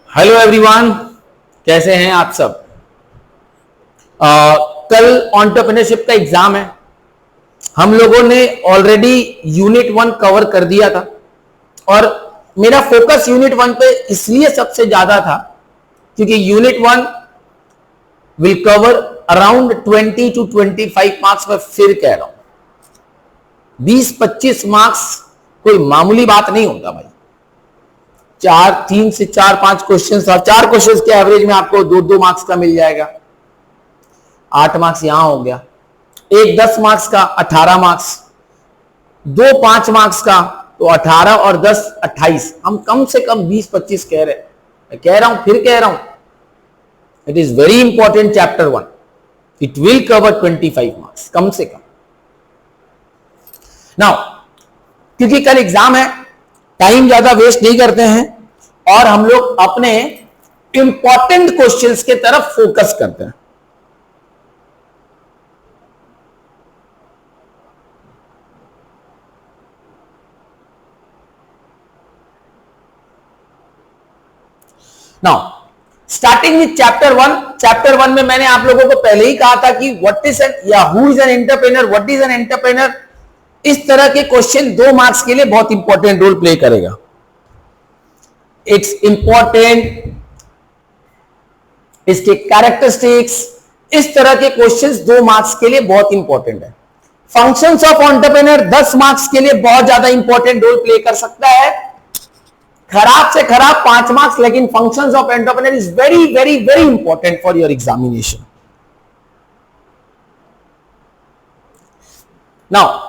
Hello everyone, कैसे हैं आप सब। कल एंटरप्रेन्योरशिप का एग्जाम है। हम लोगों ने ऑलरेडी यूनिट 1 कवर कर दिया था और मेरा फोकस यूनिट 1 पे इसलिए सबसे ज्यादा था क्योंकि unit 1 will cover around 20 to 25 marks. मैं फिर कह रहा हूं 20-25 मार्क्स कोई मामूली बात नहीं होता भाई। 3 से 4-5 क्वेश्चन और 4 क्वेश्चन के एवरेज में आपको 2-2 मार्क्स का मिल जाएगा। 8 मार्क्स यहां हो गया, एक 10 मार्क्स का 18 मार्क्स, 2 5 मार्क्स का तो 18 और 10 28। हम कम से कम 20-25 कह रहे हैं। मैं कह रहा हूं, फिर कह रहा हूं, it is very important chapter 1। It will cover 25 marks कम से कम। नाउ क्योंकि कल एग्जाम है, टाइम ज्यादा वेस्ट नहीं करते हैं और हम लोग अपने इंपॉर्टेंट क्वेश्चंस के तरफ फोकस करते हैं। Now starting with chapter 1। Chapter 1 में मैंने आप लोगों को पहले ही कहा था कि व्हाट इज एन या who is an entrepreneur, what is an entrepreneur. इस तरह के क्वेश्चन 2 मार्क्स के लिए बहुत इंपॉर्टेंट रोल प्ले करेगा। इट्स इंपॉर्टेंट, इसके कैरेक्टरिस्टिक्स, इस तरह के क्वेश्चंस 2 मार्क्स के लिए बहुत इंपॉर्टेंट है। फंक्शंस ऑफ एंटरप्रेन्योर 10 मार्क्स के लिए बहुत ज्यादा इंपॉर्टेंट रोल प्ले कर सकता है। खराब से खराब 5 मार्क्स, लेकिन functions of entrepreneur is very very very important for your examination. Now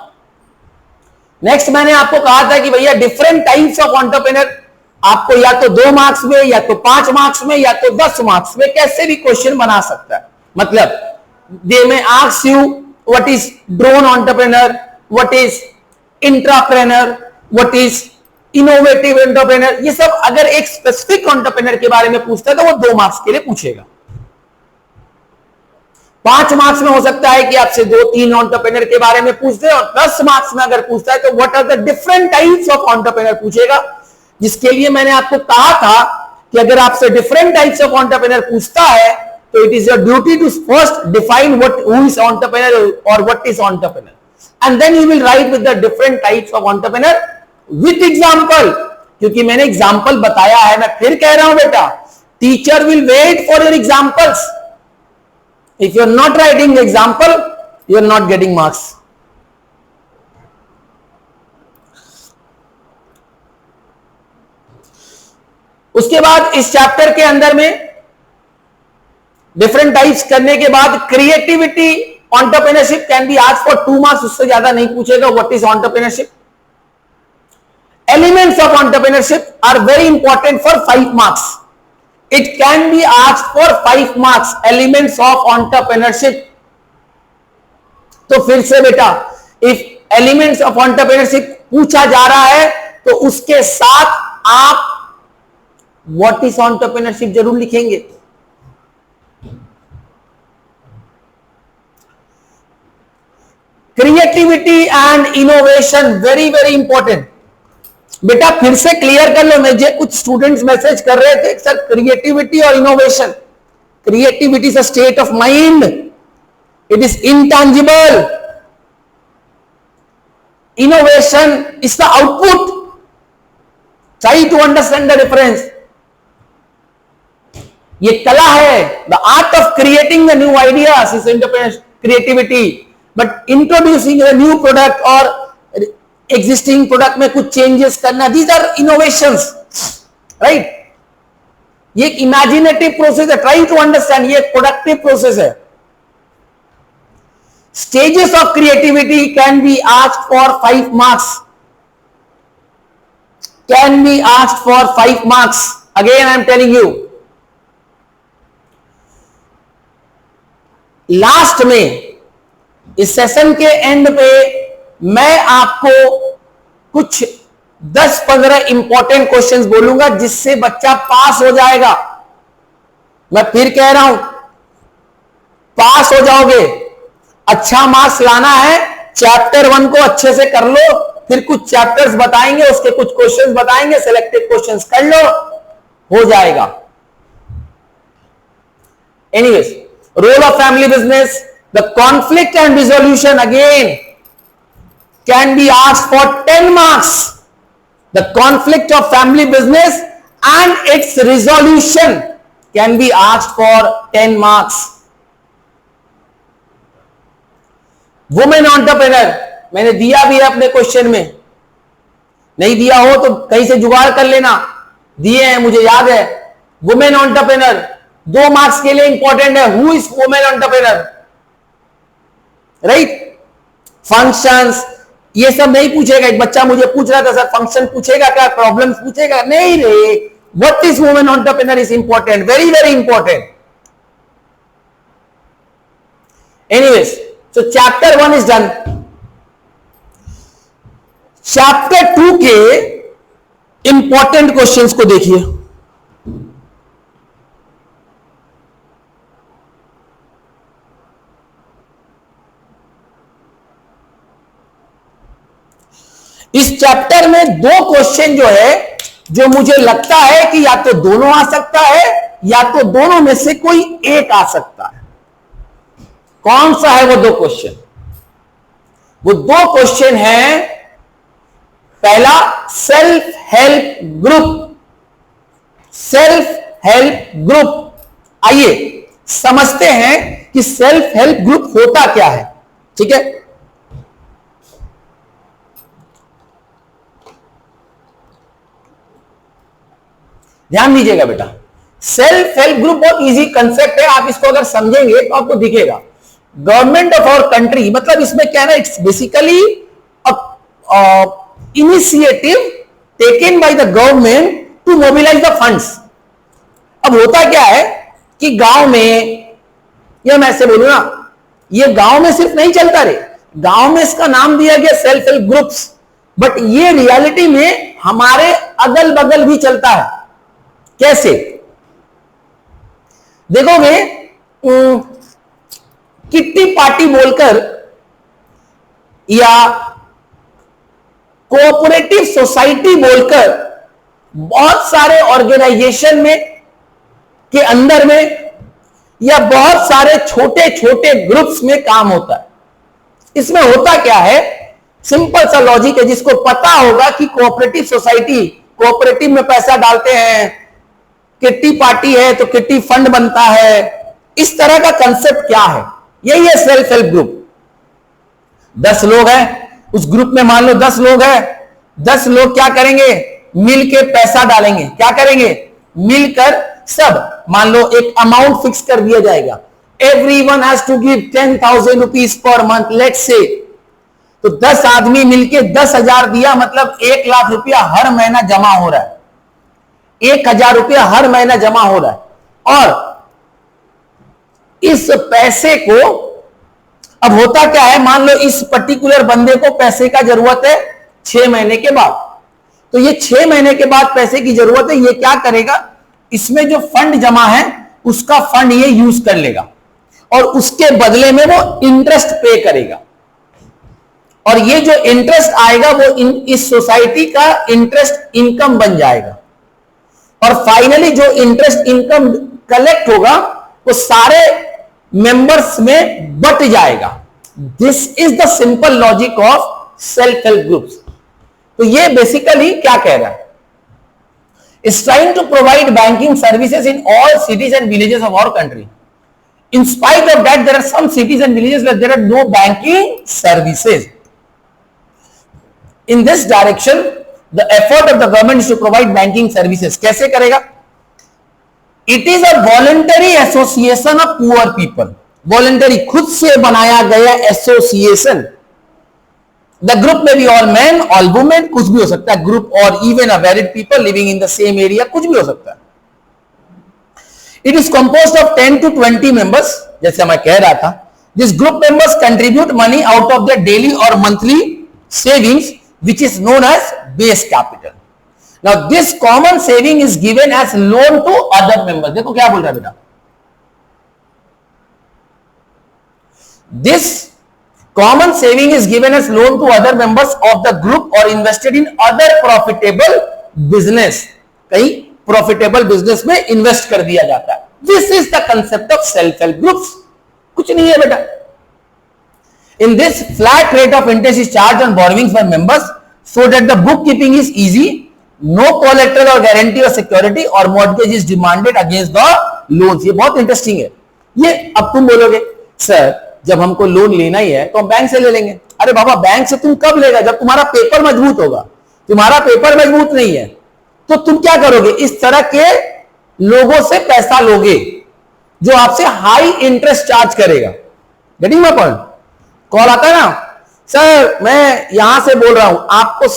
next मैंने आपको कहा था कि भैया डिफरेंट टाइप्स ऑफ एंटरप्रेन्योर आपको या तो 2 मार्क्स में या तो 5 मार्क्स में या तो 10 मार्क्स में कैसे भी क्वेश्चन बना सकता है। मतलब they may ask you what is drone entrepreneur, what is intrapreneur, what is innovative entrepreneur. ये सब अगर एक स्पेसिफिक एंटरप्रेन्योर के बारे में पूछता है तो वो 2 मार्क्स के लिए पूछेगा। 5 मार्क्स में हो सकता है कि आपसे 2-3 एंटरप्रेन्योर के बारे में पूछ दे और 10 मार्क्स में अगर पूछता है तो what are the different types of entrepreneur पूछेगा। जिसके लिए मैंने आपको कहा था कि अगर आपसे डिफरेंट टाइप्स ऑफ एंटरप्रेन्योर पूछता है तो it is your duty to first define what who is entrepreneur और what is entrepreneur and then you will write with the different types of entrepreneur with example. क्योंकि मैंने example बताया है, मैं फिर कह रहा हूं बेटा, teacher will wait for your examples. If you are not writing the example, you are not getting marks. उसके बाद इस चैप्टर के अंदर में डिफरेंट टाइप्स करने के बाद creativity entrepreneurship can be asked for 2 marks, उससे ज्यादा नहीं पूछेगा। What is entrepreneurship. Elements of entrepreneurship are very important for 5 marks. It can be asked for 5 marks, elements of entrepreneurship। तो फिर से बेटा, if elements of entrepreneurship पूछा जा रहा है तो उसके साथ आप what is entrepreneurship जरूर लिखेंगे। Creativity and innovation very very important। बेटा फिर से क्लियर कर लो, मुझे कुछ स्टूडेंट्स मैसेज कर रहे थे सर क्रिएटिविटी और innovation. Creativity is a state of mind, it is intangible. Innovation is the output. Try to understand the difference. ये कला है, the art of creating the new ideas is creativity, but introducing a new product और existing product में कुछ changes करना, these are innovations, right. ये एक imaginative process है, ट्राई टू अंडरस्टैंड। ये एक प्रोडक्टिव प्रोसेस है। Stages of creativity can be asked for 5 marks, can be asked for 5 marks. Again I am telling you, last में इस session के and पे मैं आपको कुछ 10-15 इंपॉर्टेंट क्वेश्चंस बोलूंगा जिससे बच्चा पास हो जाएगा। मैं फिर कह रहा हूं, पास हो जाओगे। अच्छा मार्क्स लाना है, चैप्टर 1 को अच्छे से कर लो, फिर कुछ चैप्टर्स बताएंगे, उसके कुछ क्वेश्चंस बताएंगे, सिलेक्टेड क्वेश्चंस कर लो, हो जाएगा। Anyways, role of family business, the conflict and resolution again can be asked for 10 marks. The conflict of family business and its resolution can be asked for 10 marks. Women entrepreneur मैंने दिया भी है अपने question में, नहीं दिया हो तो कहीं से जुगाड़ कर लेना, दिए हैं मुझे याद है। वुमेन एंटरप्रेन्योर 2 मार्क्स के लिए इंपॉर्टेंट है। Who is women entrepreneur, right. Functions ये सब नहीं पूछेगा। एक बच्चा मुझे पूछ रहा था सर फंक्शन पूछेगा क्या, प्रॉब्लम्स पूछेगा, नहीं रे। What is women entrepreneur is important, very very important. Anyways, so chapter 1 is done. Chapter 2 के इंपॉर्टेंट क्वेश्चंस को देखिए। इस चैप्टर में 2 क्वेश्चन जो है, जो मुझे लगता है कि या तो दोनों आ सकता है या तो दोनों में से कोई एक आ सकता है। कौन सा है वो 2 क्वेश्चन? वो 2 क्वेश्चन है, पहला self help group. Self help group, आइए समझते हैं कि सेल्फ हेल्प ग्रुप होता क्या है। ठीक है, ध्यान दीजिएगा बेटा। सेल्फ हेल्प ग्रुप बहुत इजी कंसेप्ट है, आप इसको अगर समझेंगे तो आपको दिखेगा। गवर्नमेंट ऑफ आवर कंट्री, मतलब इसमें क्या है ना, it's basically initiative taken by the government to mobilise the funds. अब होता क्या है कि गांव में, या मैं ऐसे बोलूं ना, ये गांव में सिर्फ नहीं चलता रे, गांव में इसका नाम दिया गया सेल्फ हेल्प ग्रुप्स, बट ये रियलिटी में हमारे अगल बगल भी चलता है। कैसे देखोगे, किट्टी पार्टी बोलकर या कोऑपरेटिव सोसाइटी बोलकर बहुत सारे ऑर्गेनाइजेशन में के अंदर में या बहुत सारे छोटे छोटे ग्रुप्स में काम होता है। इसमें होता क्या है, सिंपल सा लॉजिक है, जिसको पता होगा कि कोऑपरेटिव सोसाइटी, कोऑपरेटिव में पैसा डालते हैं, किट्टी पार्टी है तो किट्टी फंड बनता है, इस तरह का कंसेप्ट क्या है, यही है सेल्फ हेल्प ग्रुप। 10 लोग हैं उस ग्रुप में, मान लो 10 लोग हैं, 10 लोग क्या करेंगे, मिलके पैसा डालेंगे। क्या करेंगे, मिलकर सब, मान लो एक अमाउंट फिक्स कर दिया जाएगा, everyone has to give 10,000 rupees per month, let's say. तो 10 आदमी मिलके 10,000 दिया, मतलब 1 लाख रुपया हर महीना जमा हो रहा है, 1,000 रुपया हर महीना जमा हो रहा है। और इस पैसे को, अब होता क्या है, मान लो इस पर्टिकुलर बंदे को पैसे का जरूरत है 6 महीने के बाद, तो ये 6 महीने के बाद पैसे की जरूरत है, ये क्या करेगा, इसमें जो फंड जमा है उसका फंड ये यूज कर लेगा और उसके बदले में वो इंटरेस्ट पे करेगा। और ये जो इंटरेस्ट आएगा वो इस सोसाइटी का इंटरेस्ट इनकम बन जाएगा। और फाइनली जो इंटरेस्ट इनकम कलेक्ट होगा वो सारे मेंबर्स में बट जाएगा। This is the simple logic of self help groups. तो ये बेसिकली क्या कह रहा है, is trying to provide banking services in all cities and villages of our country. In spite of that, there are some cities and villages where there are no banking services. In this direction, the effort of the government is to provide banking services. कैसे करेगा? It is a voluntary association of poor people. Voluntary, खुद से बनाया गया association. The group may be all men, all women, कुछ भी हो सकता है ग्रुप, और even a married people living in the same area, कुछ भी हो सकता है। It is composed of 10 to 20 members, जैसे मैं कह रहा था। These group members contribute money out of their daily or monthly savings, which is known as base capital. Now, this common saving is given as loan to other members. देखो क्या बोल रहा है बेटा, this common saving is given as loan to other members of the group or invested in other profitable business. कहीं profitable business में invest कर दिया जाता है। This is the concept of self help groups. कुछ नहीं है बेटा। In this flat rate of interest is charge on borrowings by members so that the book keeping is easy, no collateral और गारंटी और सिक्योरिटी और mortgage is demanded against the loans. ये बहुत interesting है। ये अब तुम बोलोगे सर जब हमको लोन लेना ही है तो हम बैंक से ले लेंगे। अरे बाबा बैंक से तुम कब लेगा? जब तुम्हारा पेपर मजबूत होगा। तुम्हारा पेपर मजबूत नहीं है तो तुम क्या करोगे? इस तरह के लोगों से पैसा लोगे जो आपसे हाई इंटरेस्ट चार्ज करेगा। Getting my point? कॉल आता है ना, सर मैं यहां से बोल रहा हूं आपको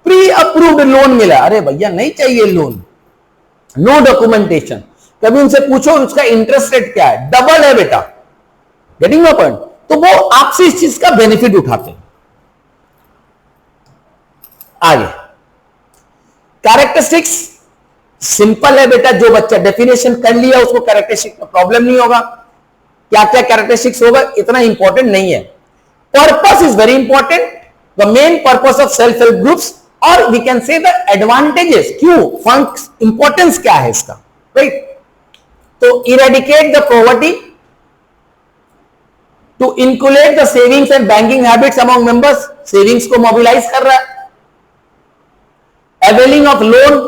प्री अप्रूव्ड लोन मिला। अरे भैया नहीं चाहिए लोन, नो डॉक्यूमेंटेशन। कभी उनसे पूछो उसका इंटरेस्ट रेट क्या है, डबल है बेटा। Getting my point? तो वो आपसे इस चीज का बेनिफिट उठाते हैं। आगे कैरेक्टरिस्टिक्स सिंपल है बेटा। जो बच्चा डेफिनेशन कर लिया उसको कैरेक्टरिस्टिक्स में प्रॉब्लम नहीं होगा। क्या क्या कैरेक्टरिस्टिक्स होगा इतना इंपॉर्टेंट नहीं है। Purpose is very important, the main purpose of self help groups, और we can say the advantages. क्यों, फंक्स इंपॉर्टेंस क्या है इसका, राइट? तो eradicate the poverty, to inculcate the savings and banking habits among members, savings को mobilise कर रहा है। Availing of loan,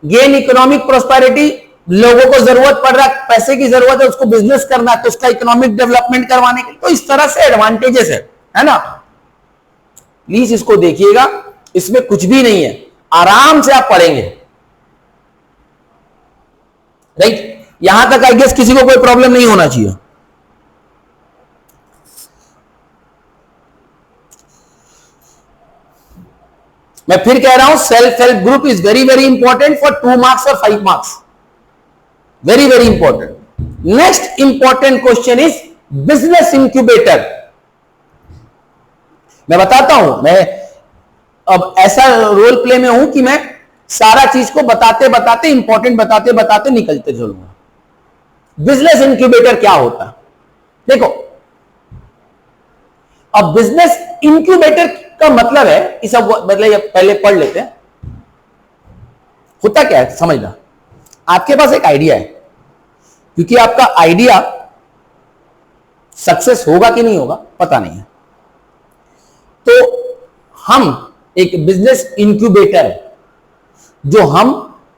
gain economic prosperity, लोगों को जरूरत पड़ रहा है, पैसे की जरूरत है, उसको बिजनेस करना है तो उसका इकोनॉमिक डेवलपमेंट करवाने के लिए। तो इस तरह से एडवांटेजेस है ना। प्लीज इसको देखिएगा, इसमें कुछ भी नहीं है, आराम से आप पढ़ेंगे, राइट? यहां तक आई गेस किसी को कोई प्रॉब्लम नहीं होना चाहिए। मैं फिर कह रहा हूं self help group is very very important for 2 marks और 5 marks, very very important. Next important question is business incubator. मैं बताता हूं, मैं अब ऐसा रोल प्ले में हूं कि मैं सारा चीज को बताते बताते इंपॉर्टेंट बताते बताते निकलते चलूंगा। बिजनेस इंक्यूबेटर क्या होता है देखो। अब बिजनेस इंक्यूबेटर का मतलब है, इस मतलब पहले पढ़ लेते हैं। होता क्या है समझना। आपके पास एक आइडिया है, क्योंकि आपका आइडिया सक्सेस होगा कि नहीं होगा पता नहीं है, तो हम एक बिजनेस इंक्यूबेटर है जो हम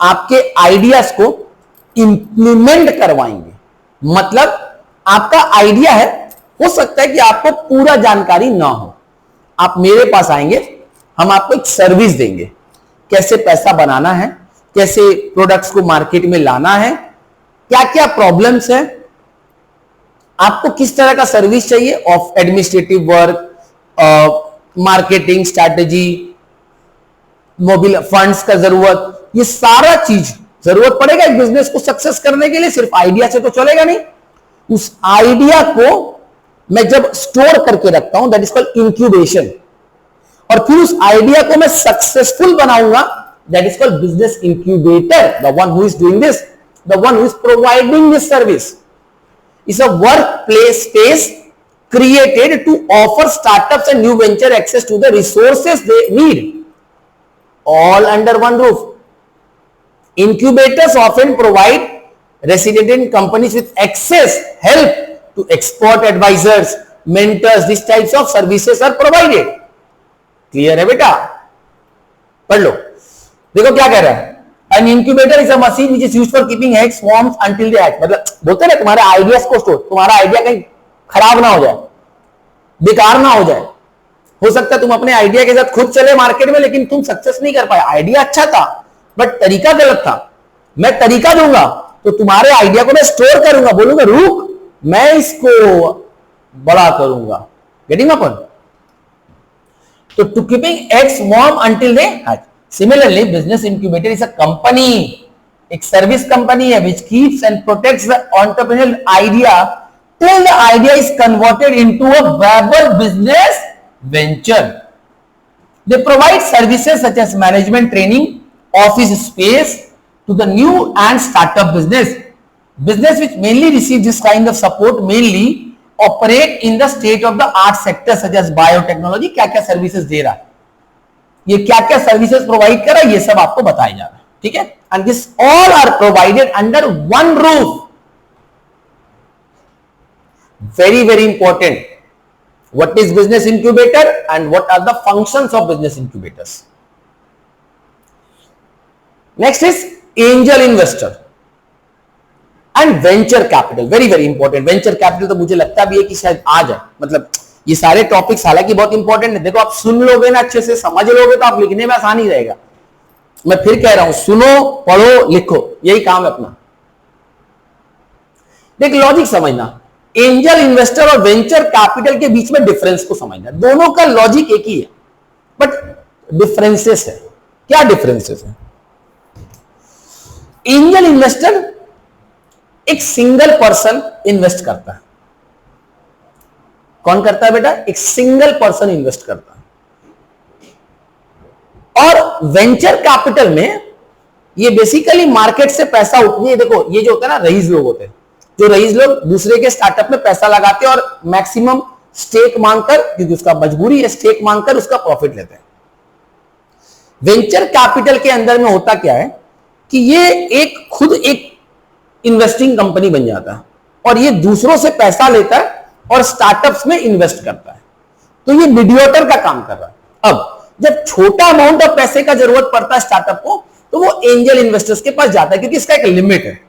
आपके आइडियाज को इंप्लीमेंट करवाएंगे। मतलब आपका आइडिया है, हो सकता है कि आपको पूरा जानकारी ना हो, आप मेरे पास आएंगे, हम आपको एक सर्विस देंगे, कैसे पैसा बनाना है, कैसे प्रोडक्ट्स को मार्केट में लाना है, क्या क्या प्रॉब्लम्स है, आपको किस तरह का सर्विस चाहिए, of administrative work, marketing strategy, mobile funds का जरूरत, ये सारा चीज जरूरत पड़ेगा एक बिजनेस को सक्सेस करने के लिए। सिर्फ आइडिया से तो चलेगा नहीं। उस आइडिया को मैं जब स्टोर करके रखता हूं, दैट इज कॉल्ड इंक्यूबेशन, और फिर उस आइडिया को मैं सक्सेसफुल बनाऊंगा, that is called business incubator. The one who is doing this, the one who is providing this service is a workplace space created to offer startups and new venture access to the resources they need, all under one roof. Incubators often provide resident companies with access, help to export advisors, mentors. These types of services are provided. Clear है बेटा? पढ़ लो। देखो क्या कह रहा है। An incubator is a machine which is used for keeping eggs, swarms until they hatch. मतलब बोलते ना तुम्हारे आइडियाज को स्टोर, तुम्हारा आइडिया कहीं खराब ना हो जाए, बेकार ना हो जाए। हो सकता है तुम अपने आइडिया के साथ खुद चले मार्केट में, लेकिन तुम सक्सेस नहीं कर पाए। आइडिया अच्छा था बट तरीका गलत था। मैं तरीका दूंगा तो तुम्हारे आइडिया को मैं स्टोर करूंगा, बोलूंगा रुक मैं इसको बड़ा करूंगा। Getting my point? तो to keeping eggs warm until they hatch. Similarly, business incubator is a company, एक सर्विस कंपनी है which keeps and protects the entrepreneurial idea till the idea is converted into a viable business venture. They provide services such as management training, office space to the new and startup business. Business which mainly receive this kind of support mainly operate in the state of the art sector such as biotechnology. क्या क्या services दे रहा है, ये क्या क्या services provide कर रहा है, ये सब आपको बताया जा रहा है। ठीक है, and this all are provided under one roof. Very very important. What is business incubator and what are the functions of business incubators? Next is angel investor and venture capital. Very very important. Venture capital तो मुझे लगता भी है कि शायद आ जाए. मतलब ये सारे टॉपिक्स हालांकि बहुत इंपॉर्टेंट है. देखो आप सुन लोगे ना, अच्छे से समझ लोगे तो आप लिखने में आसानी रहेगा. मैं फिर कह रहा हूं, सुनो, पढ़ो, लिखो, यही काम है अपना. देख लॉजिक समझना. एंजल इन्वेस्टर और वेंचर कैपिटल के बीच में डिफरेंस को समझना. दोनों का लॉजिक एक ही है बट डिफरेंसेस है. क्या डिफरेंसेस है? एंजल इन्वेस्टर एक सिंगल पर्सन इन्वेस्ट करता है. कौन करता है बेटा? एक सिंगल पर्सन इन्वेस्ट करता है. और वेंचर कैपिटल में ये बेसिकली मार्केट से पैसा उठनी है. देखो ये जो होता है ना, रईस लोग होते हैं, जो रईस लोग दूसरे के स्टार्टअप में पैसा लगाते हैं और मैक्सिमम स्टेक मांगकर, क्योंकि उसका मजबूरी है, स्टेक मांगकर उसका प्रॉफिट लेते हैं. वेंचर कैपिटल के अंदर में होता क्या है कि ये एक खुद एक इन्वेस्टिंग कंपनी बन जाता है और ये दूसरों से पैसा लेता है और स्टार्टअप्स में इन्वेस्ट करता है. तो ये मीडिएटर का काम कर रहा है. अब जब छोटा अमाउंट ऑफ पैसे का जरूरत पड़ता है स्टार्टअप को, तो वो एंजल इन्वेस्टर्स के पास जाता है, क्योंकि इसका एक लिमिट है.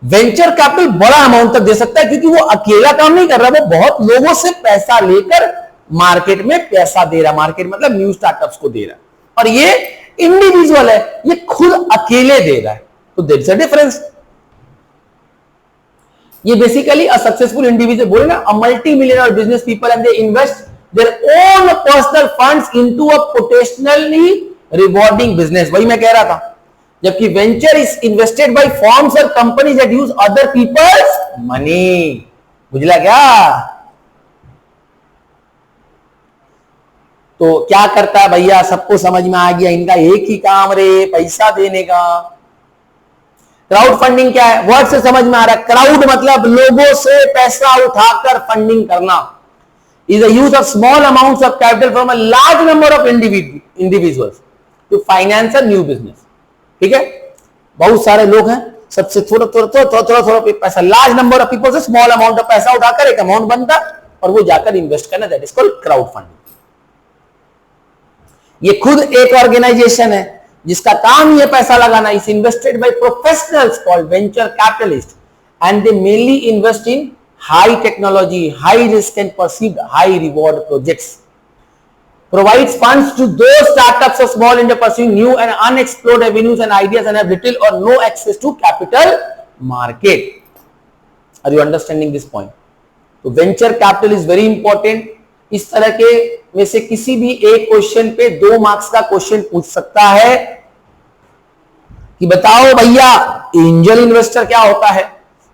वेंचर कैपिटल बड़ा अमाउंट तक दे सकता है, क्योंकि वो अकेला काम नहीं कर रहा, वो बहुत लोगों से पैसा लेकर मार्केट में पैसा दे रहा. मार्केट मतलब न्यू स्टार्टअप्स को दे रहा है. और ये इंडिविजुअल है, ये खुद अकेले दे रहा है. तो देयर इज अ डिफरेंस. ये बेसिकली अ सक्सेसफुल इंडिविजुअल बोले ना, a multi millionaire business people and they invest their own personal funds into a potentially rewarding business. वही मैं कह रहा था. जबकि venture is invested by firms और companies that use other people's money. बुझला क्या? तो क्या करता है भैया, सबको समझ में आ गया. इनका एक ही काम रे, पैसा देने का. क्राउड फंडिंग क्या है? वर्ड से समझ में आ रहा है. क्राउड मतलब लोगों से पैसा उठाकर फंडिंग करना. Is the use of small amounts of capital from a large number of individuals to finance a new business. ठीक है, बहुत सारे लोग हैं, सबसे थोड़ा थोड़ा पैसा, लार्ज नंबर ऑफ पीपल से स्मॉल अमाउंट ऑफ पैसा उठाकर एक अमाउंट बनता और वो जाकर इन्वेस्ट करना. That is called crowd funding. ये खुद एक ऑर्गेनाइजेशन है जिसका काम ये पैसा लगाना. Is invested by professionals called venture capitalist and they mainly invest in high technology, high risk and perceived high reward projects. Provides funds to those startups or small enterprises pursuing new and unexplored avenues and ideas and have little or no access to capital market. Are you understanding this point? So venture capital is very important. इस तरह के में से किसी भी एक question पे 2 marks का क्वेश्चन पूछ सकता है कि बताओ भैया एंजल इन्वेस्टर क्या होता है.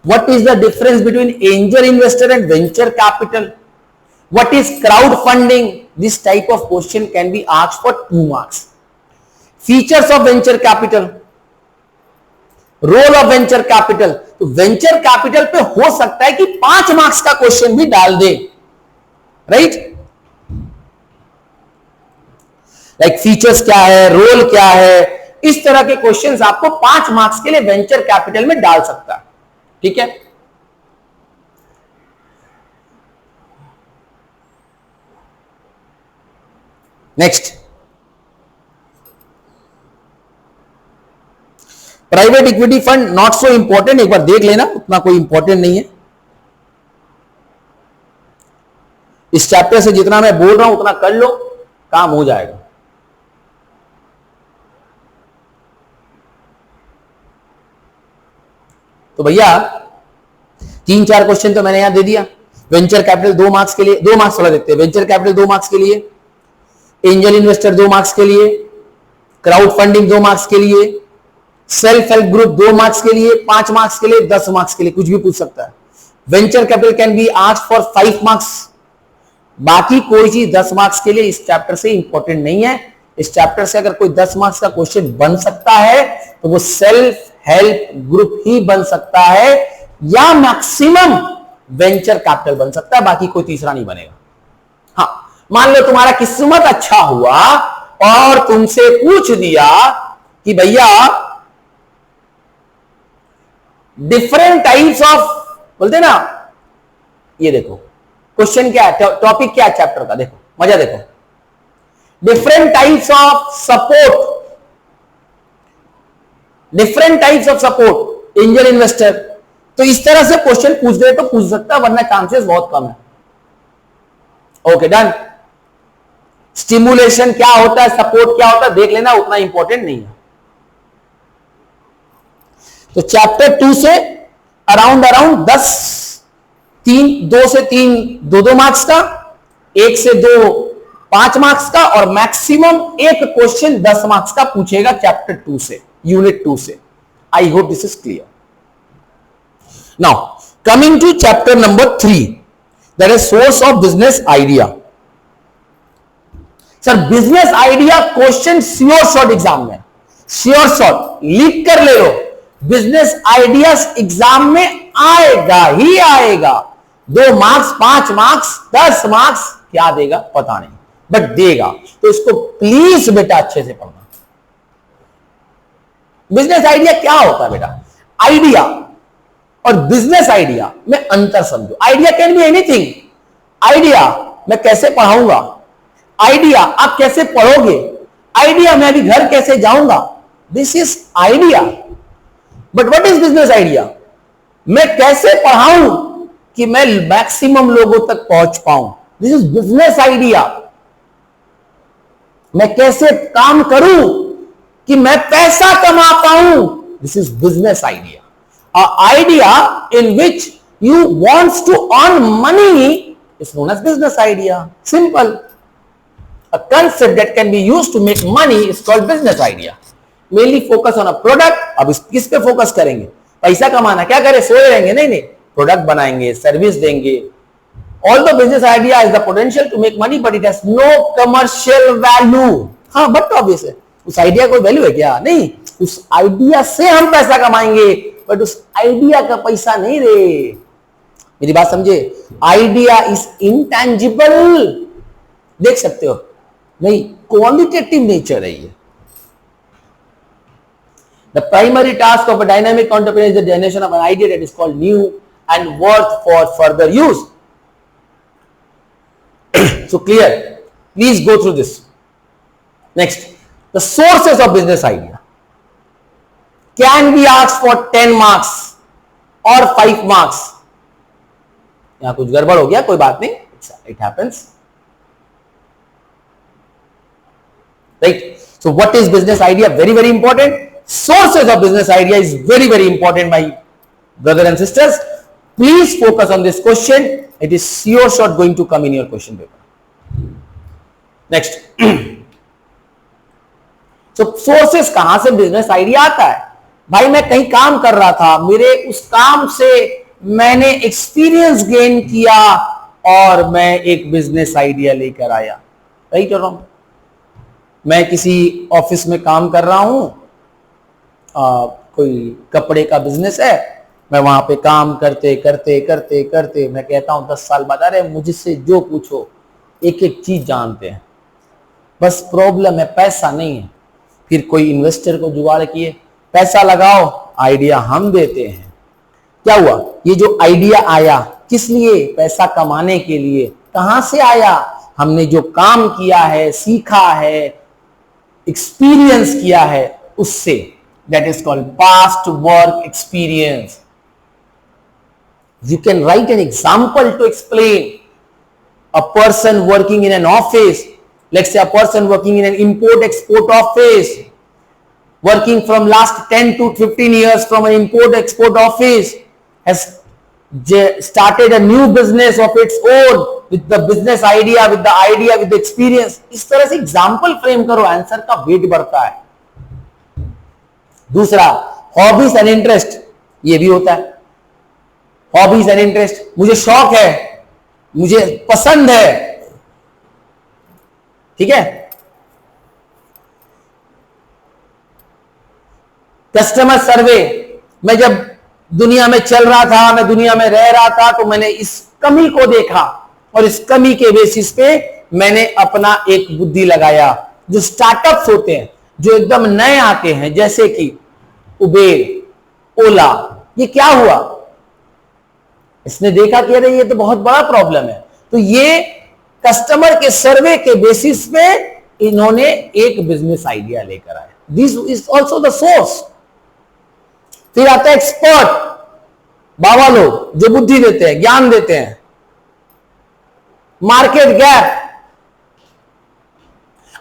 What is the difference between angel investor and venture capital? What is crowd funding? This type of question can be asked for 2 marks. Features of venture capital, role of venture capital. तो venture capital पे हो सकता है कि 5 marks का question भी डाल दे. Right? Like features क्या है, रोल क्या है, इस तरह के क्वेश्चंस आपको 5 मार्क्स के लिए वेंचर कैपिटल में डाल सकता है. ठीक है. Next, private equity fund not so important. एक बार देख लेना, उतना कोई इंपॉर्टेंट नहीं है. इस चैप्टर से जितना मैं बोल रहा हूं उतना कर लो, काम हो जाएगा. तो भैया 3-4 क्वेश्चन तो मैंने यहां दे दिया. वेंचर कैपिटल 2 मार्क्स के लिए, 2 मार्क्स वाला देखते हैं. वेंचर कैपिटल 2 मार्क्स के लिए, एंजल इन्वेस्टर 2 मार्क्स के लिए, क्राउड फंडिंग 2 मार्क्स के लिए, सेल्फ हेल्प ग्रुप 2 मार्क्स के लिए, 5 मार्क्स के लिए, 10 मार्क्स के लिए, कुछ भी पूछ सकता है. Venture capital can be asked for 5 marks. बाकी कोई चीज 10 मार्क्स के लिए इस चैप्टर से इंपॉर्टेंट नहीं है. इस चैप्टर से अगर कोई 10 मार्क्स का क्वेश्चन बन सकता है तो वो सेल्फ हेल्प ग्रुप ही बन सकता है या मैक्सिमम वेंचर कैपिटल बन सकता है, बाकी कोई तीसरा नहीं बनेगा. हाँ, मान लो तुम्हारा किस्मत अच्छा हुआ और तुमसे पूछ दिया कि भैया डिफरेंट टाइप्स ऑफ, बोलते ना, ये देखो क्वेश्चन क्या है, टॉपिक क्या है चैप्टर का, देखो मजा देखो, different types of support, different types of support angel investor. तो इस तरह से क्वेश्चन पूछ दे तो पूछ सकता है, वरना चांसेस बहुत कम है। Okay done. स्टिमुलेशन क्या होता है, सपोर्ट क्या होता है, देख लेना, उतना इंपॉर्टेंट नहीं है। तो चैप्टर 2 से अराउंड 10 2 से 3 2 मार्क्स का, 1 से 2 5 मार्क्स का, और मैक्सिमम एक क्वेश्चन 10 मार्क्स का पूछेगा चैप्टर 2 से, यूनिट 2 से। I hope this is clear. Now coming to chapter number 3, that is source of business idea. Sir business idea question sure shot exam में, श्योर शॉर्ट लिख कर ले लो, बिजनेस आइडियाज एग्जाम में आएगा ही आएगा। 2 मार्क्स, 5 मार्क्स, 10 मार्क्स, क्या देगा पता नहीं, बट देगा। तो इसको प्लीज बेटा अच्छे से पढ़ना। बिजनेस आइडिया क्या होता है बेटा? आइडिया और बिजनेस आइडिया में अंतर समझो। Idea can be anything. Idea मैं कैसे पढ़ाऊंगा, आइडिया आप कैसे पढ़ोगे, आइडिया मैं अभी घर कैसे जाऊंगा, this is idea. But what is business idea? मैं कैसे पढ़ाऊं कि मैं मैक्सिमम लोगों तक पहुंच पाऊं, दिस इज बिजनेस आइडिया। मैं कैसे काम करूं कि मैं पैसा कमा पाऊं, this is business idea. An idea in which you want to earn money is known as business idea. Simple. A concept that can be used to make money is called business idea. Mainly focus on a product. अब किस पे focus करेंगे? पैसा कमाना। क्या करें, सोए रहेंगे? नहीं, प्रोडक्ट बनाएंगे, सर्विस देंगे। Although business idea is the potential to make money, but it has no commercial value. हाँ, बट ऑब्वियस है, उस आइडिया कोई वैल्यू है क्या? नहीं, उस आइडिया से हम पैसा कमाएंगे, बट उस आइडिया का पैसा नहीं रे। मेरी बात समझे? आइडिया इज इंटेंजिबल, देख सकते हो नहीं, क्वालिटेटिव नेचर है ये। The primary task of a dynamic entrepreneur is the generation of an idea that is called new and worth for further use. So clear, please go through this. Next, the sources of business idea can be asked for 10 marks or 5 marks. यहां कुछ गड़बड़ हो गया, कोई बात नहीं, it happens, right? So what is business idea? Very very important. Sources of business idea is very very important, my brothers and sisters. Please focus on this question. It is sure shot going to come in your question paper. Next. So sources, कहां से business idea आता है? भाई मैं कहीं काम कर रहा था, मेरे उस काम से मैंने एक्सपीरियंस गेन किया और मैं एक बिजनेस आइडिया लेकर आया। राइट और रॉन्ग? मैं किसी ऑफिस में काम कर रहा हूं, कोई कपड़े का बिजनेस है, मैं वहां पे काम करते करते करते करते मैं कहता हूं 10 साल बाद, अरे मुझसे जो पूछो एक एक चीज जानते हैं, बस प्रॉब्लम है पैसा नहीं है। फिर कोई इन्वेस्टर को जुगाड़ किए, पैसा लगाओ, आइडिया हम देते हैं। क्या हुआ? ये जो आइडिया आया किस लिए? पैसा कमाने के लिए। कहां से आया? हमने जो काम किया है, सीखा है, एक्सपीरियंस किया है, उससे। That is called past work experience. You can write an example to explain a person working in an office, let's say a person working in an import export office, working from last 10 to 15 years from an import export office, has started a new business of its own with the business idea, with the idea, with the experience. इस तरह से example frame करो, answer का wait बढ़ता है। दूसरा, hobbies and interest, ये भी होता है। हॉबीज एंड इंटरेस्ट, मुझे शौक है, मुझे पसंद है, ठीक है। कस्टमर सर्वे, मैं जब दुनिया में चल रहा था, मैं दुनिया में रह रहा था, तो मैंने इस कमी को देखा और इस कमी के बेसिस पे मैंने अपना एक बुद्धि लगाया। जो स्टार्टअप्स होते हैं, जो एकदम नए आते हैं, जैसे कि उबेर, ओला, ये क्या हुआ? इसने देखा कि अरे ये तो बहुत बड़ा प्रॉब्लम है, तो ये कस्टमर के सर्वे के बेसिस पे इन्होंने एक बिजनेस आइडिया लेकर आए। This is also the source. फिर आता है एक्सपर्ट, बाबा लोग जो बुद्धि देते हैं, ज्ञान देते हैं। Market gap.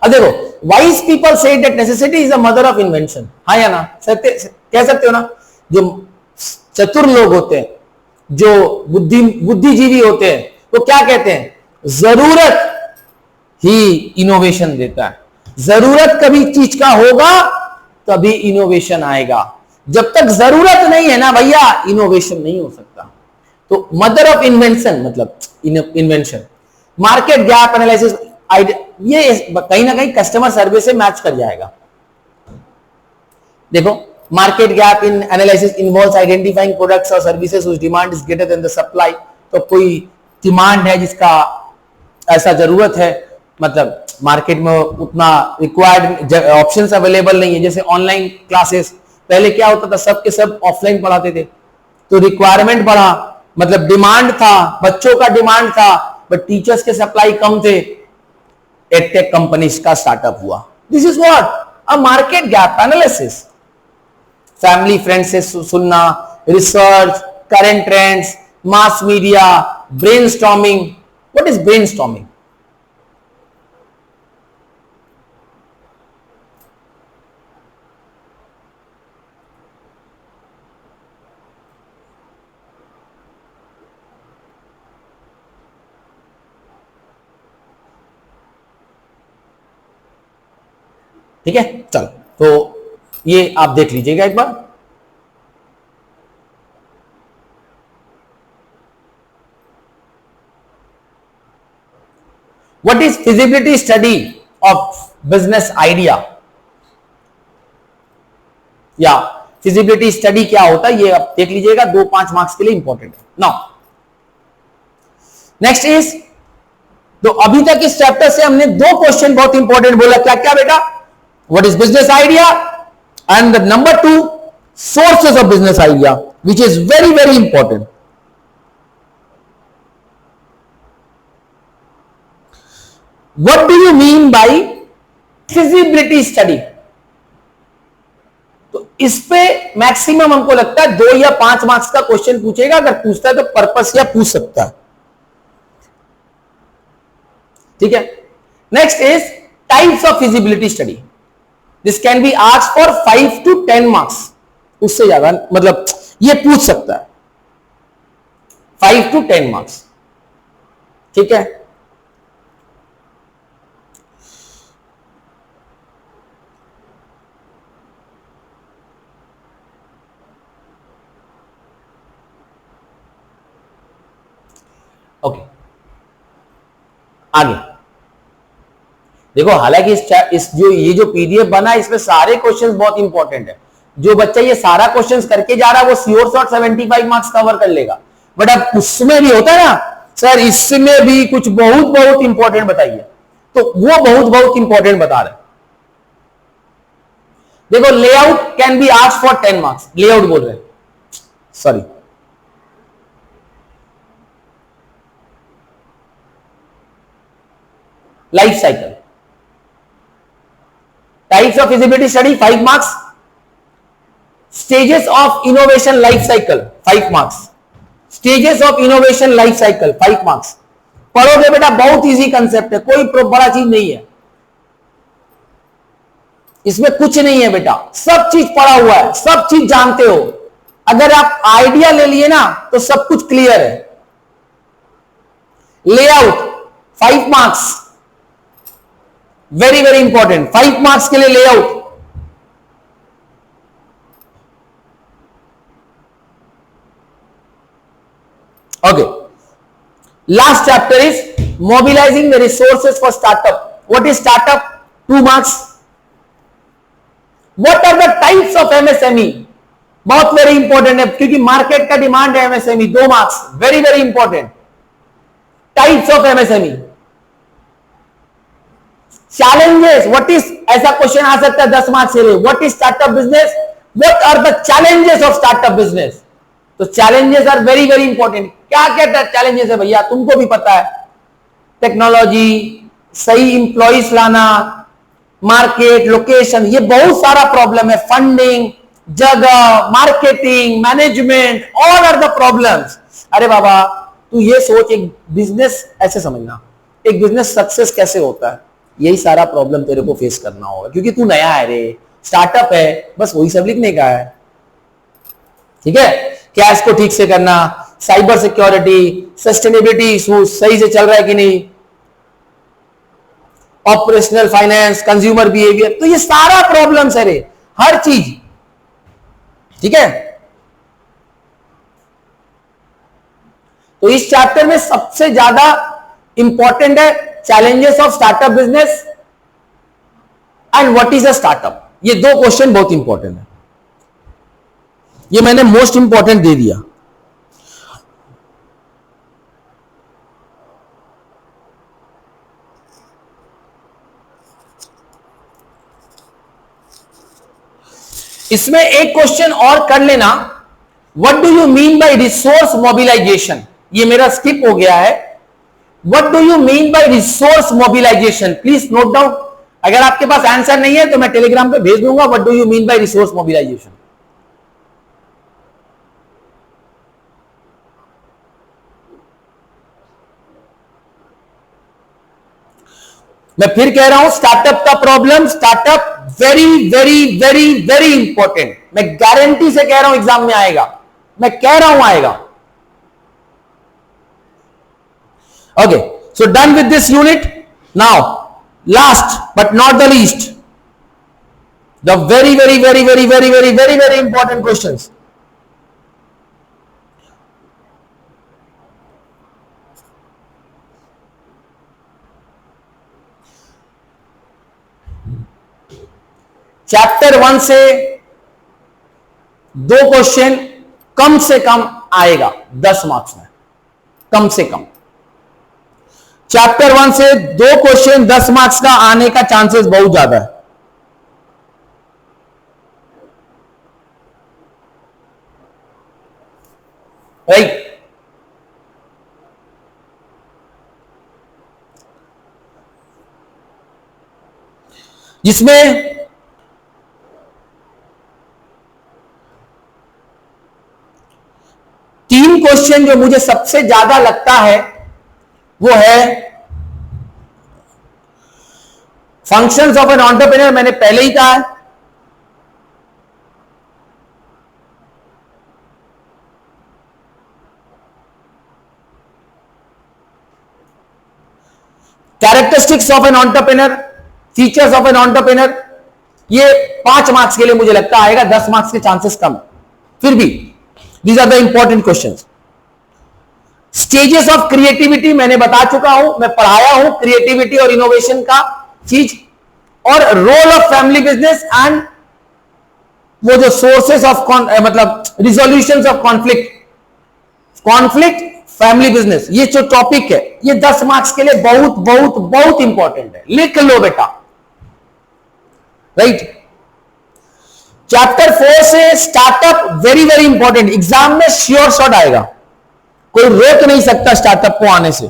अब देखो, wise people say that necessity is the mother of invention. हाँ या ना? सत्य कह सकते हो ना? जो चतुर लोग होते हैं, जो बुद्धिजीवी होते हैं, वो क्या कहते हैं? जरूरत ही इनोवेशन देता है। जरूरत कभी चीज का होगा तभी इनोवेशन आएगा। जब तक जरूरत नहीं है ना भैया, इनोवेशन नहीं हो सकता। तो मदर ऑफ इन्वेंशन मतलब इन्वेंशन। मार्केट गैप एनालिसिस, ये कहीं ना कहीं कस्टमर सर्वे से मैच कर जाएगा। देखो, market gap in analysis involves identifying products और services which demand is greater than the supply. तो कोई डिमांड है जिसका ऐसा जरूरत है, मतलब मार्केट में उतना रिक्वायर्ड ऑप्शंस अवेलेबल नहीं है। जैसे ऑनलाइन क्लासेस, पहले क्या होता था, सब के सब ऑफलाइन पढ़ाते थे, तो रिक्वायरमेंट बढ़ा, मतलब डिमांड था, बच्चों का डिमांड था, बट टीचर्स के सप्लाई कम थे। एडटेक कंपनीज का स्टार्टअप हुआ। This is what a market gap analysis. Family friend से सुनना, research, current trends, mass media, brainstorming. What is brainstorming? ठीक है, चलो तो ये आप देख लीजिएगा एक बार। What is feasibility study of business idea, या फिजिबिलिटी स्टडी क्या होता है ये आप देख लीजिएगा, 2-5 मार्क्स के लिए इंपॉर्टेंट है। नाउ नेक्स्ट इज, तो अभी तक इस चैप्टर से हमने 2 क्वेश्चन बहुत इंपॉर्टेंट बोला। क्या क्या बेटा? What is business idea and the number 2 sources of business idea, which is very very important. What do you mean by feasibility study? तो इस पे मैक्सिमम हमको लगता है 2 या 5 मार्क्स का क्वेश्चन पूछेगा। अगर पूछता है तो पर्पस या पूछ सकता है। ठीक है, next is types of feasibility study. This can be asked for 5 to 10 marks, उससे ज्यादा मतलब ये पूछ सकता है। 5 to 10 मार्क्स। ठीक है, ओके आगे देखो। हालांकि इस जो ये जो पीडीएफ बना, इसमें सारे क्वेश्चंस बहुत इंपॉर्टेंट है। जो बच्चा ये सारा क्वेश्चंस करके जा रहा है वो श्योर शॉट 75 मार्क्स कवर कर लेगा। बट अब उसमें भी होता है ना सर, इसमें भी कुछ बहुत बहुत इंपॉर्टेंट बताइए, तो वो बहुत बहुत इंपॉर्टेंट बता रहे। देखो, layout can be asked for 10 marks. Layout बोल रहे हैं, sorry, life cycle. Types of feasibility study 5 marks. Stages of innovation life cycle 5 marks. Stages of innovation life cycle 5 marks. पढ़ोगे बेटा, बहुत इजी कंसेप्ट है, कोई बड़ा चीज नहीं है इसमें, कुछ नहीं है बेटा, सब चीज पढ़ा हुआ है, सब चीज जानते हो। अगर आप आइडिया ले लिए ना तो सब कुछ क्लियर है। Layout 5 marks, very very important. 5 marks के लिए layout. Okay, last chapter is mobilising the resources for startup. What is startup? 2 marks. What are the types of MSME? बहुत वेरी इंपॉर्टेंट है, क्योंकि मार्केट का डिमांड है MSME. 2 marks, very very important. Types of MSME. Challenges, what is, ऐसा question आ सकता है 10 marks के लिए। What is startup business? What are the challenges of startup business? तो challenges are very very important. क्या क्या चैलेंजेस है भैया, तुमको भी पता है। टेक्नोलॉजी, सही इंप्लॉइज लाना, मार्केट, लोकेशन, ये बहुत सारा प्रॉब्लम है। फंडिंग, जगह, marketing, management, all are the problems. अरे बाबा तू ये सोच, एक बिजनेस ऐसे समझना, एक बिजनेस सक्सेस कैसे होता है, यही सारा प्रॉब्लम तेरे को फेस करना होगा, क्योंकि तू नया है रे, स्टार्टअप है, बस वही सब लिखने का है। ठीक है, कैश को ठीक से करना, साइबर सिक्योरिटी, सस्टेनेबिलिटी इशू सही से चल रहा है कि नहीं, ऑपरेशनल फाइनेंस, कंज्यूमर बिहेवियर, तो ये सारा प्रॉब्लम्स है रे, हर चीज। ठीक है, तो इस चैप्टर में सबसे ज्यादा इंपॉर्टेंट है challenges of startup business and what is a startup. ये दो क्वेश्चन बहुत इंपॉर्टेंट है, ये मैंने मोस्ट इंपॉर्टेंट दे दिया। इसमें एक क्वेश्चन और कर लेना, what do you mean by resource mobilisation, ये मेरा स्किप हो गया है। What do you mean by resource mobilisation, please note down. अगर आपके पास आंसर नहीं है तो मैं टेलीग्राम पे भेज दूंगा, what do you mean by resource mobilisation. मैं फिर कह रहा हूं, स्टार्टअप का problem, startup very very very very important. मैं गारंटी से कह रहा हूं एग्जाम में आएगा, मैं कह रहा हूं आएगा। Okay, so done with this unit. Now last but not the least, the very very very very very very very very important questions. Chapter 1 से 2 क्वेश्चन कम से कम आएगा 10 मार्क्स में, कम से कम। चैप्टर 1 से 2 क्वेश्चन 10 मार्क्स का आने का चांसेस बहुत ज्यादा है। राइट, जिसमें तीन क्वेश्चन जो मुझे सबसे ज्यादा लगता है वो है फंक्शंस ऑफ एन एंटरप्रेन्योर, मैंने पहले ही कहा है। Characteristics of an entrepreneur, features of an entrepreneur, ये 5 मार्क्स के लिए मुझे लगता आएगा, 10 मार्क्स के चांसेस कम। फिर भी these are the important questions. Stages of creativity मैंने बता चुका हूं, मैं पढ़ाया हूं क्रिएटिविटी और इनोवेशन का चीज, और role of family business and वो जो सोर्सेस ऑफ मतलब resolution of conflict, conflict family business, ये जो टॉपिक है ये 10 मार्क्स के लिए बहुत बहुत बहुत इंपॉर्टेंट है, लिख लो बेटा। राइट, चैप्टर 4 से startup very very important, exam में श्योर शॉट आएगा, कोई रोक नहीं सकता स्टार्टअप को आने से।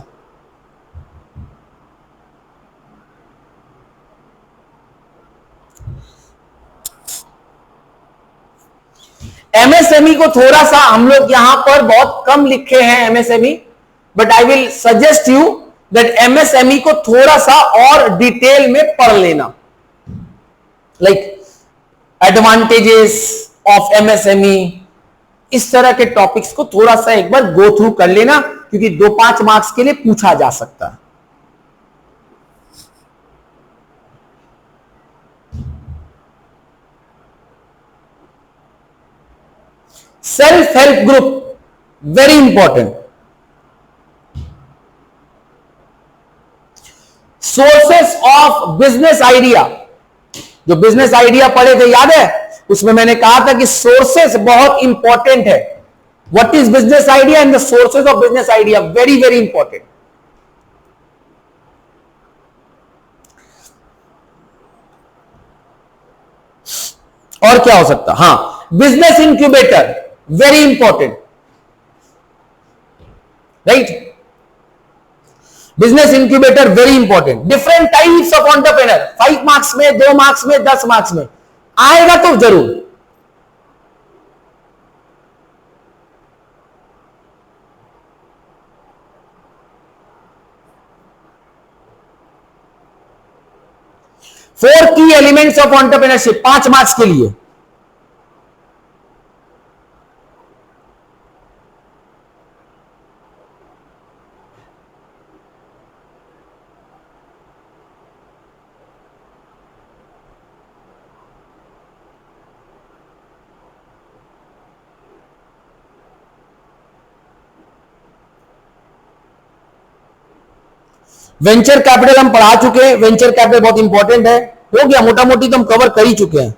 एमएसएमई को थोड़ा सा हम लोग यहां पर बहुत कम लिखे हैं MSME, but I will suggest you that MSME को थोड़ा सा और डिटेल में पढ़ लेना, लाइक एडवांटेजेस ऑफ एमएसएमई, इस तरह के टॉपिक्स को थोड़ा सा एक बार गो थ्रू कर लेना, क्योंकि 2-5 मार्क्स के लिए पूछा जा सकता है। Self help group very important. Sources of business idea, जो बिजनेस आइडिया पढ़े थे याद है, उसमें मैंने कहा था कि सोर्सेस बहुत इंपॉर्टेंट है। What is business idea and the sources of business idea, very very important. और क्या हो सकता, हाँ, business incubator very important. Right? Business incubator very important. Different types of entrepreneur, 5 marks में, 2 मार्क्स में, 10 मार्क्स में आएगा तो जरूर. फोर की एलिमेंट्स ऑफ एंटरप्रेन्योरशिप 5 मार्क्स के लिए. वेंचर कैपिटल हम पढ़ा चुके हैं. वेंचर कैपिटल बहुत इंपॉर्टेंट है. हो गया, मोटा मोटी तो हम कवर कर ही चुके हैं.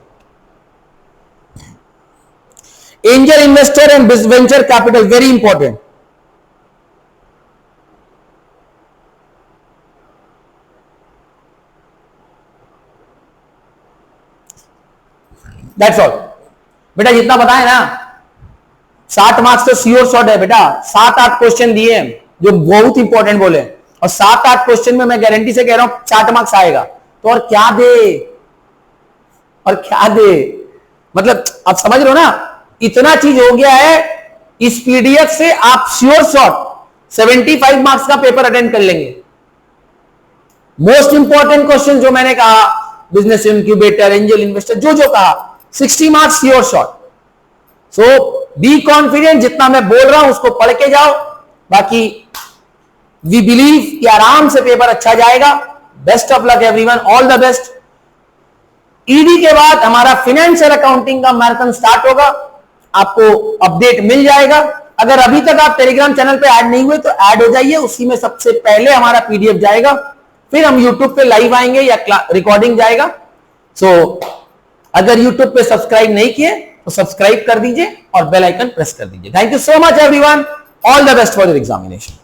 Angel investor and venture capital very important. That's all बेटा. जितना बताए ना, 60 मार्क्स तो श्योर शॉट है बेटा. 7-8 क्वेश्चन दिए हैं जो बहुत इंपॉर्टेंट बोले, और 7-8 क्वेश्चन में मैं गारंटी से कह रहा हूं 60 मार्क्स आएगा. तो और क्या दे, और क्या दे, मतलब आप समझ रहे हो ना. इतना चीज हो गया है. इस पीडीएफ से आप श्योर शॉट 75 मार्क्स का पेपर अटेंड कर लेंगे. मोस्ट इंपॉर्टेंट क्वेश्चन जो मैंने कहा, बिजनेस इंक्यूबेटर, एंजल इन्वेस्टर, जो जो कहा, 60 marks sure shot. So be confident. जितना मैं बोल रहा हूं उसको पढ़ के जाओ. बाकी वी बिलीव कि आराम से पेपर अच्छा जाएगा. Best of luck everyone, all the best. ED के बाद हमारा फाइनेंशियल अकाउंटिंग का मैराथन स्टार्ट होगा. आपको अपडेट मिल जाएगा. अगर अभी तक आप टेलीग्राम चैनल पे ऐड नहीं हुए तो ऐड हो जाइए. उसी में सबसे पहले हमारा पीडीएफ जाएगा. फिर हम यूट्यूब पे लाइव आएंगे या रिकॉर्डिंग जाएगा. सो अगर यूट्यूब पे सब्सक्राइब नहीं किए तो सब्सक्राइब कर दीजिए और बेल आइकन प्रेस कर दीजिए. Thank you so much everyone. All the best for your examination.